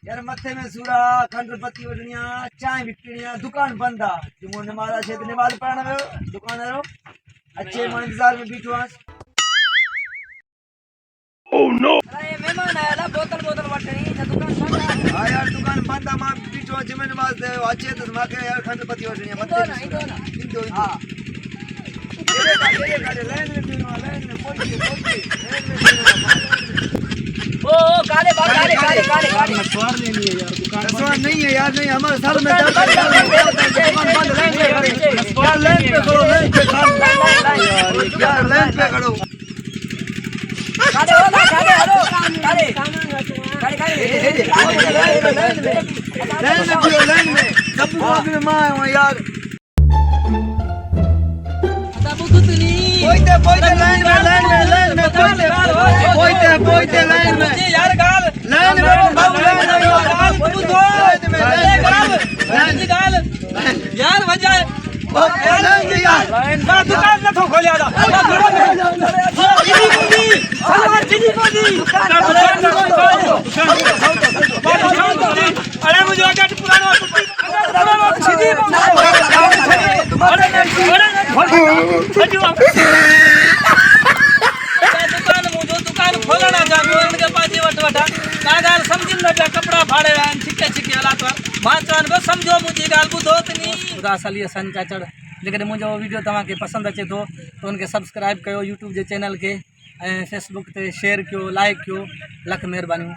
यार मथे में सूरा खंड पत्ती वठनिया चाय बिकनिया दुकान बंद आ तुम नमाज छे तो नमाज पढ़ण वियो दुकान रो अच्छे मन इंतजार में बीठो आस ओह नो अरे मेहमान आया बोतल बोतल वठनी छ दुकान बंद आ। हां यार दुकान बंद आ मां बीठो अच्छे में नमाज दे अच्छे तो माके यार खंड पत्ती वठनिया मथे में इंदो हां ये काले लाइन में पीनो लाइन में कोई ओ काले काले काले काले काले स्वार नहीं है यार दुकान स्वार नहीं है यार नहीं हमारे साल में दुकान बंद लाइन पे खड़े यार लाइन पे खड़ो लाइन पे खड़ो यार लाइन पे खड़ो काले वाला काले हेलो काले काले काले लाइन में सब आगे में मां है यार तब कुतनी पोइते लाइन में पोइते लाइन में यार गाल लाइन में बाबू गाल गाल यार वजह यार दुकान न थो खोलिया अरे मुझे अटक पुराना दुकान खोलना जागो इनके पास वटा गाल समझ न कपड़ा फाड़े छिके छिके हला तो मां चन को समझो मुझी गाल बुधो तनी खुदा सली सन चाचड़ जेकॾहिं मुंहिंजो वीडियो तव्हांखे पसंदि अचे थो त उनखे सब्सक्राइब कयो यूट्यूब जे चैनल खे ऐं फेसबुक ते शेयर कयो लाइक कयो लख महिरबानियूं।